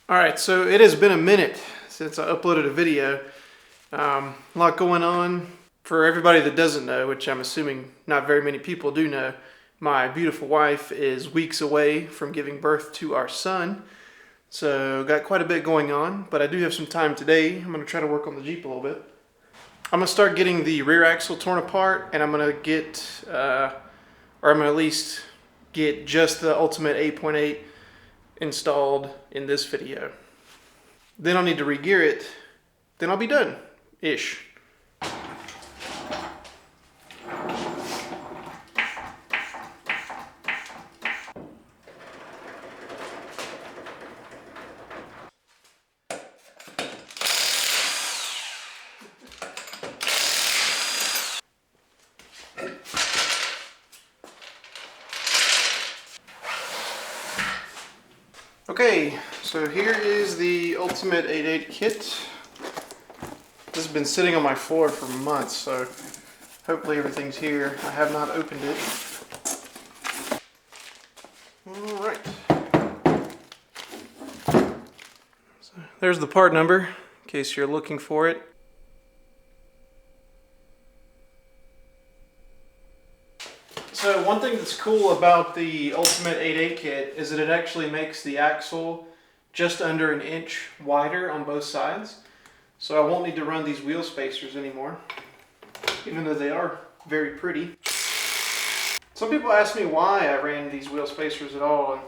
Alright, so it has been a minute since I uploaded a video. A lot going on. For everybody that doesn't know, which I'm assuming not very many people do know, my beautiful wife is weeks away from giving birth to our son. So got quite a bit going on, but I do have some time today. I'm going to try to work on the Jeep a little bit. I'm going to start getting the rear axle torn apart, and I'm going to get, or I'm going to at least get just the Ultimate 8.8 installed in this video. Then I'll need to re-gear it, then I'll be done-ish. Okay, so here is the Ultimate 8.8 kit. This has been sitting on my floor for months, so hopefully everything's here. I have not opened it. Alright. So there's the part number, in case you're looking for it. So one thing that's cool about the Ultimate 8.8 kit is that it actually makes the axle just under an inch wider on both sides. So I won't need to run these wheel spacers anymore, even though they are very pretty. Some people ask me why I ran these wheel spacers at all,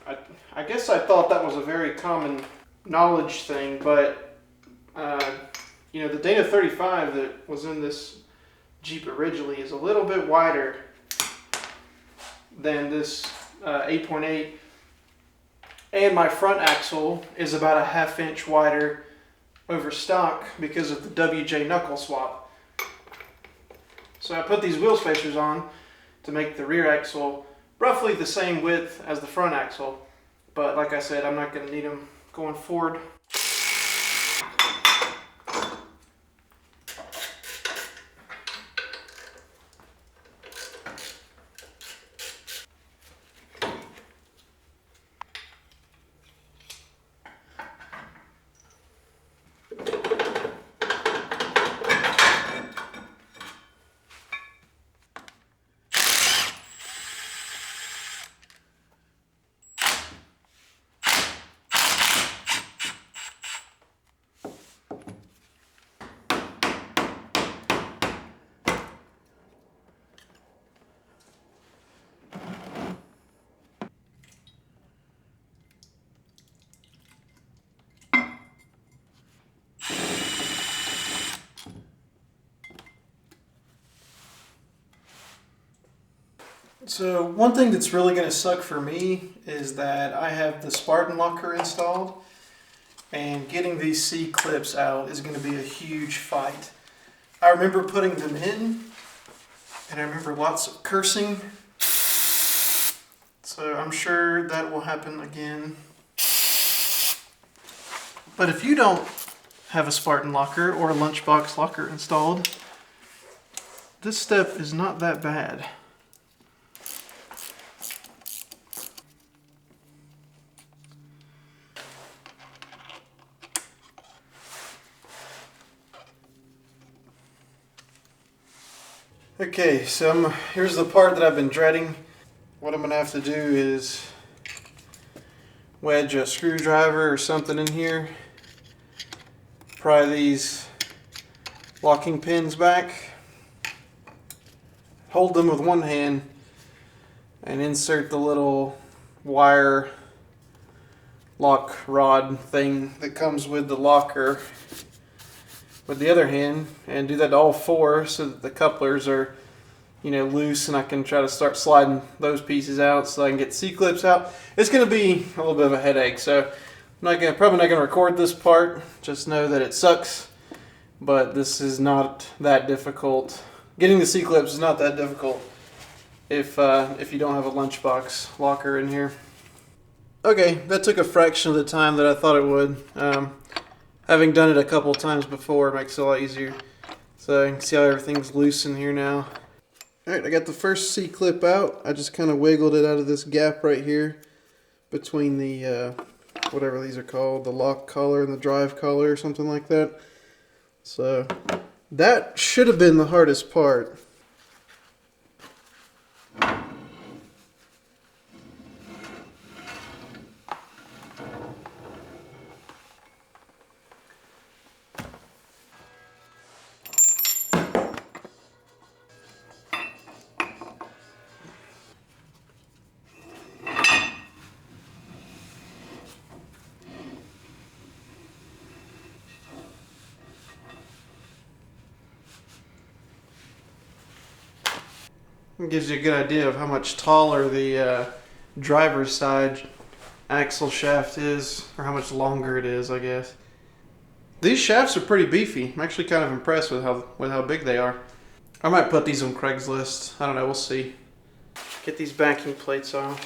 and I guess I thought that was a very common knowledge thing, but you know, the Dana 35 that was in this Jeep originally is a little bit wider than this 8.8, and my front axle is about a ½ inch wider over stock because of the WJ knuckle swap. So I put these wheel spacers on to make the rear axle roughly the same width as the front axle, but like I said, I'm not going to need them going forward. So one thing that's really going to suck for me is that I have the Spartan locker installed, and getting these Cclips out is going to be a huge fight. I remember putting them in, and I remember lots of cursing, so I'm sure that will happen again. But if you don't have a Spartan locker or a lunchbox locker installed, this step is not that bad. Okay, so here's the part that I've been dreading. What I'm going to have to do is wedge a screwdriver or something in here, pry these locking pins back, hold them with one hand, and insert the little wire lock rod thing that comes with the locker with the other hand, and do that to all four so that the couplers are, you know, loose, and I can try to start sliding those pieces out so I can get Cclips out. It's going to be a little bit of a headache, so I'm probably not going to record this part. Just know that it sucks, but this is not that difficult. Getting the Cclips is not that difficult if you don't have a lunchbox locker in here. Okay, that took a fraction of the time that I thought it would. Having done it a couple times before makes it a lot easier. So you can see how everything's loose in here now. Alright, I got the first Cclip out. I just kind of wiggled it out of this gap right here between the whatever these are called, the lock collar and the drive collar or something like that. So that should have been the hardest part. It gives you a good idea of how much taller the driver's side axle shaft is, or how much longer it is, I guess. These shafts are pretty beefy. I'm actually kind of impressed with how big they are. I might put these on Craigslist. I don't know, we'll see. Get these backing plates off.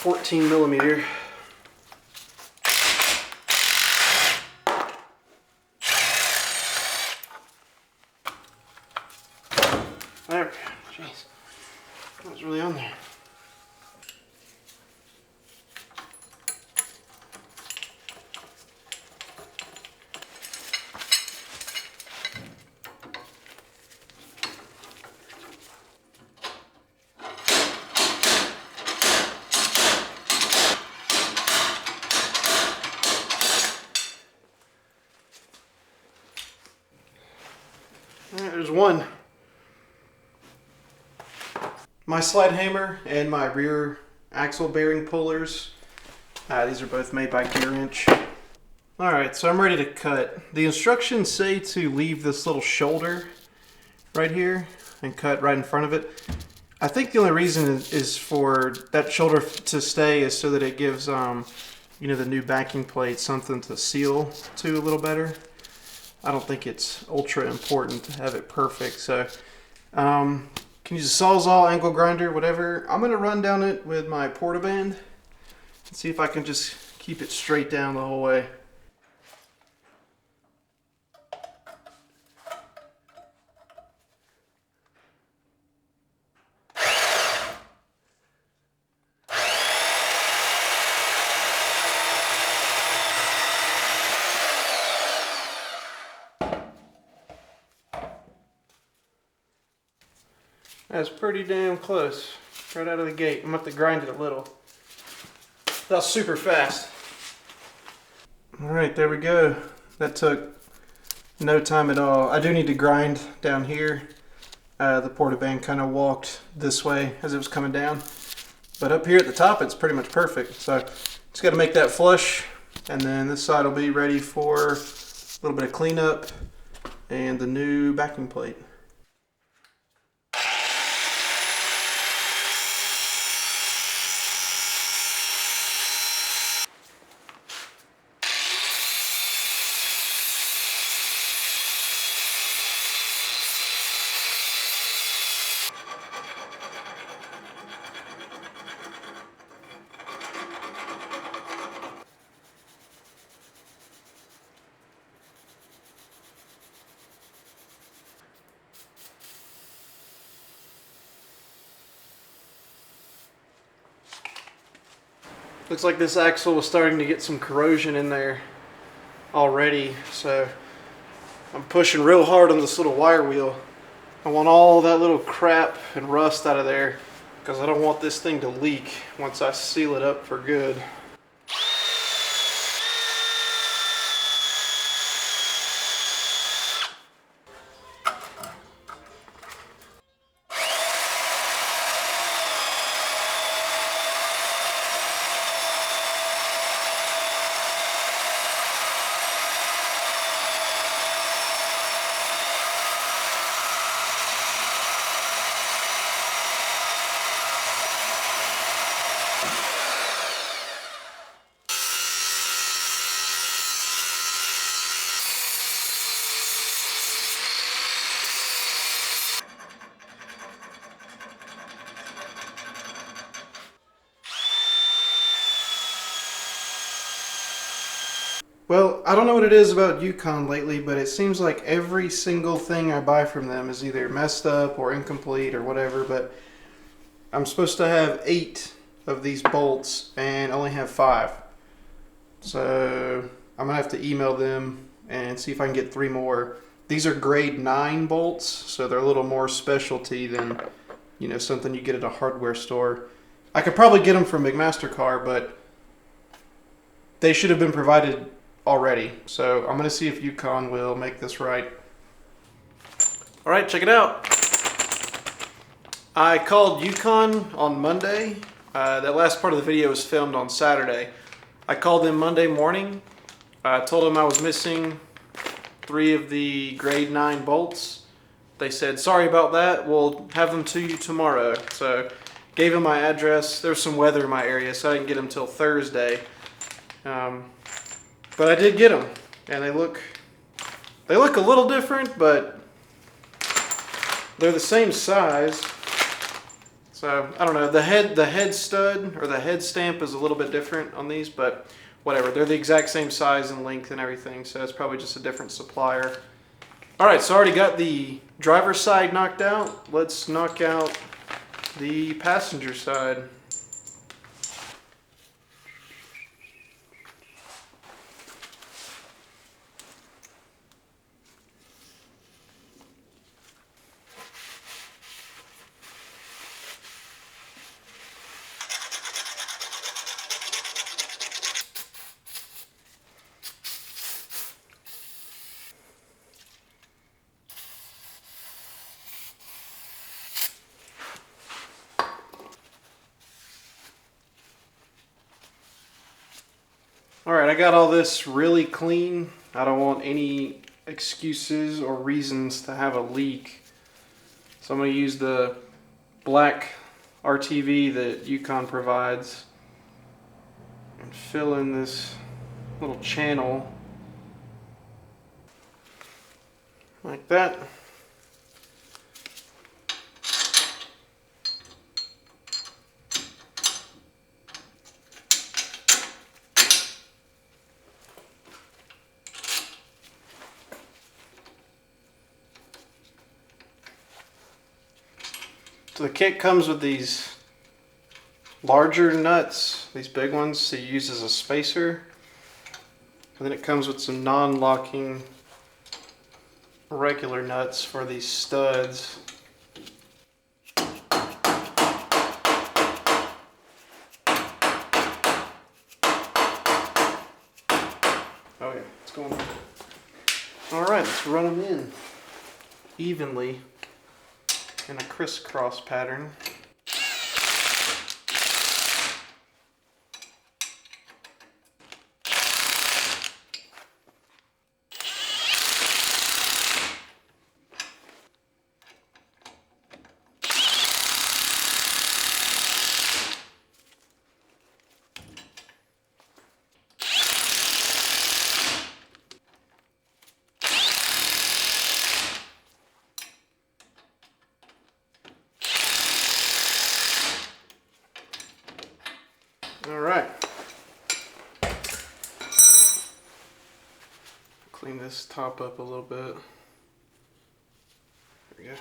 14 millimeter. There we go. Jeez. That was really on there. Alright, there's one. My slide hammer and my rear axle bearing pullers. These are both made by Gear Inch. Alright, so I'm ready to cut. The instructions say to leave this little shoulder right here and cut right in front of it. I think the only reason is for that shoulder to stay is so that it gives you know, the new backing plate something to seal to a little better. I don't think it's ultra important to have it perfect, so can use a Sawzall, angle grinder, whatever. I'm gonna run down it with my portaband and see if I can just keep it straight down the whole way. That's pretty damn close, right out of the gate. I'm gonna have to grind it a little. That was super fast. All right, there we go. That took no time at all. I do need to grind down here. The portaband kind of walked this way as it was coming down. But up here at the top, it's pretty much perfect. So just gotta make that flush, and then this side will be ready for a little bit of cleanup and the new backing plate. Looks like this axle was starting to get some corrosion in there already, so I'm pushing real hard on this little wire wheel. I want all that little crap and rust out of there because I don't want this thing to leak once I seal it up for good. Well, I don't know what it is about Yukon lately, but it seems like every single thing I buy from them is either messed up or incomplete or whatever, but I'm supposed to have 8 of these bolts and only have 5. So I'm gonna have to email them and see if I can get 3 more. These are grade 9 bolts, so they're a little more specialty than, you know, something you get at a hardware store. I could probably get them from McMaster-Carr, but they should have been provided already. So I'm gonna see if Yukon will make this right. All right, check it out. I called Yukon on Monday. That last part of the video was filmed on Saturday. I called them Monday morning. I told them I was missing 3 of the grade 9 bolts. They said, sorry about that, we'll have them to you tomorrow. So gave them my address. There was some weather in my area, so I didn't get them till Thursday. But I did get them, and they look a little different, but they're the same size. So I don't know, the head stud or the head stamp is a little bit different on these, but whatever. They're the exact same size and length and everything, so it's probably just a different supplier. All right, so I already got the driver's side knocked out. Let's knock out the passenger side. Alright, I got all this really clean. I don't want any excuses or reasons to have a leak. So I'm going to use the black RTV that Yukon provides and fill in this little channel like that. So the kit comes with these larger nuts, these big ones to use as a spacer. And then it comes with some non-locking regular nuts for these studs. Oh yeah, it's going on. Alright, let's run them in evenly in a crisscross pattern. Alright. Clean this top up a little bit. There we go.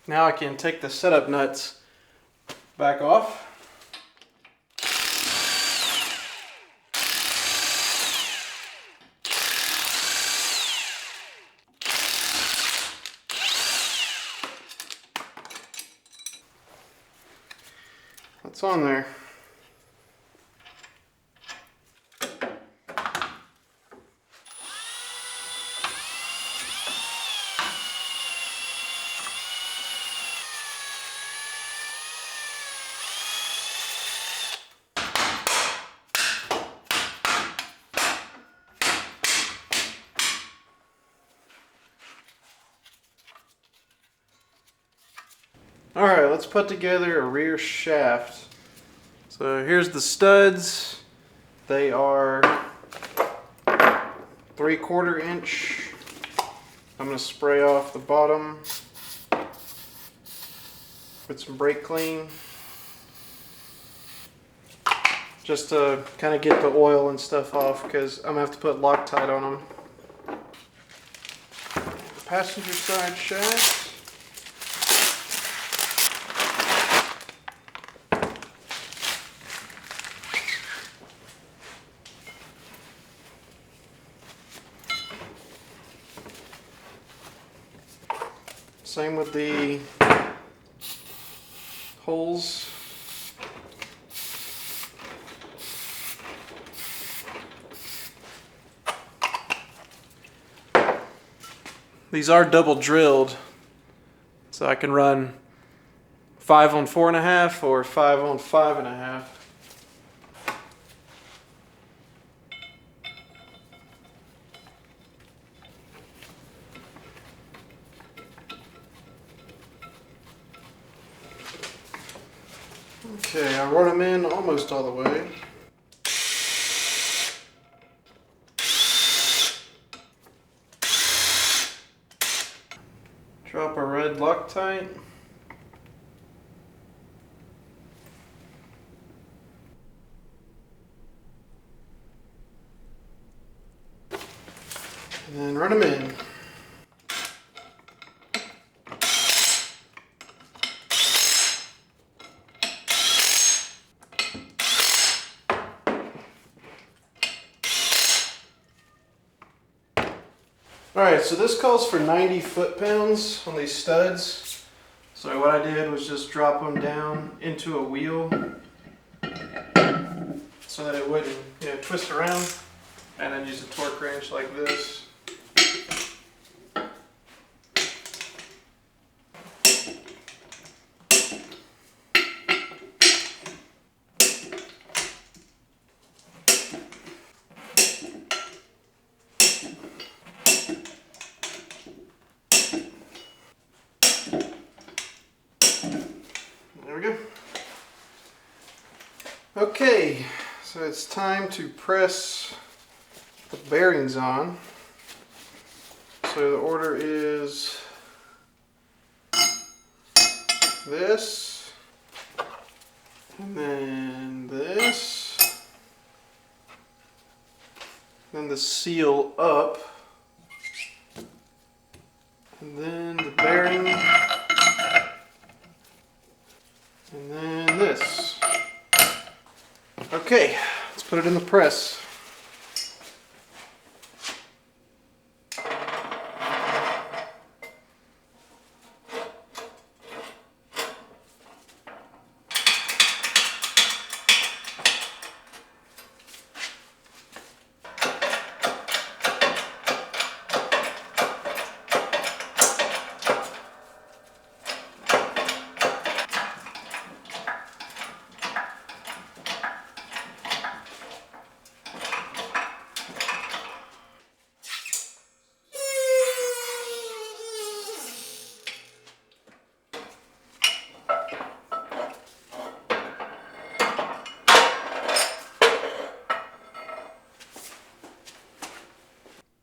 Now I can take the setup nuts back off. What's on there? Alright, let's put together a rear shaft. So here's the studs. They are 3/4 inch. I'm going to spray off the bottom with some brake clean, just to kind of get the oil and stuff off, because I'm going to have to put Loctite on them. Passenger side shaft. Same with the holes. These are double drilled, so I can run 5 on 4.5 or 5 on 5.5. Okay, I run them in almost all the way. Drop a red Loctite. And then run them in. Alright, so this calls for 90 foot-pounds on these studs. So what I did was just drop them down into a wheel so that it wouldn't, twist around, and then use a torque wrench like this. There we go. Okay, so it's time to press the bearings on. So the order is this, and then this, then the seal up, and then the bearing, and then this. Okay, let's put it in the press.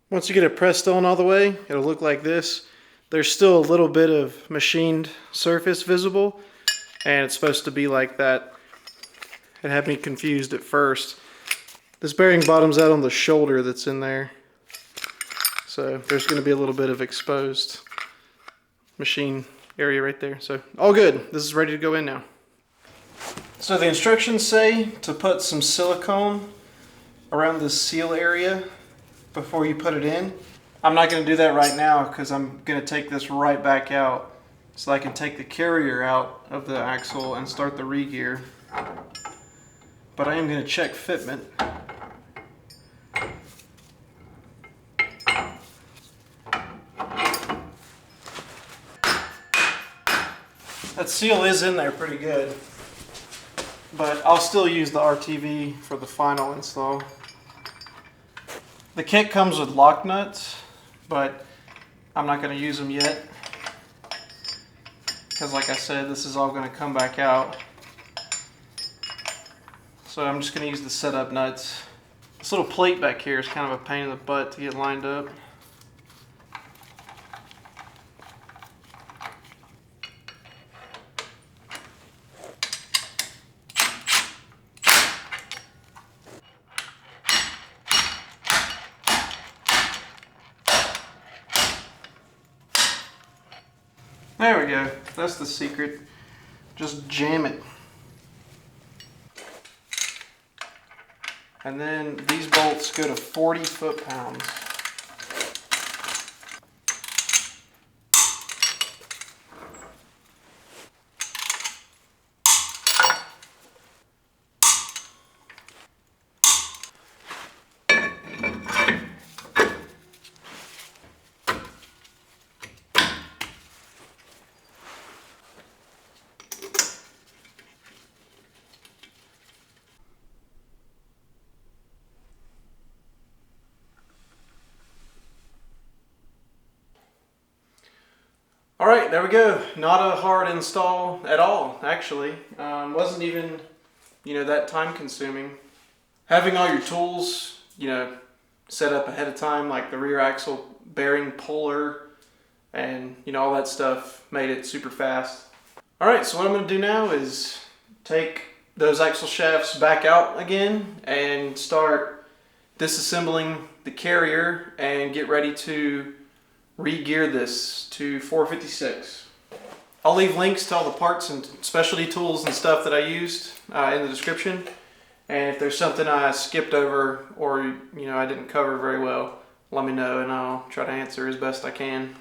Once you get it pressed on all the way, it'll look like this. There's still a little bit of machined surface visible, and it's supposed to be like that. It had me confused at first. This bearing bottoms out on the shoulder that's in there. So there's going to be a little bit of exposed machine area right there. So all good. This is ready to go in now. So the instructions say to put some silicone around the seal area before you put it in. I'm not going to do that right now because I'm going to take this right back out so I can take the carrier out of the axle and start the re-gear. But I am going to check fitment. That seal is in there pretty good, but I'll still use the RTV for the final install. The kit comes with lock nuts, but I'm not going to use them yet because, like I said, this is all going to come back out. So I'm just going to use the setup nuts. This little plate back here is kind of a pain in the butt to get lined up. There we go. That's the secret. Just jam it. And then these bolts go to 40 foot-pounds. All right, there we go. Not a hard install at all, actually. Wasn't even, that time consuming. Having all your tools, set up ahead of time, like the rear axle bearing puller and, all that stuff made it super fast. All right, so what I'm gonna do now is take those axle shafts back out again and start disassembling the carrier and get ready to re-gear this to 456. I'll leave links to all the parts and specialty tools and stuff that I used in the description. And if there's something I skipped over or I didn't cover very well, let me know and I'll try to answer as best I can.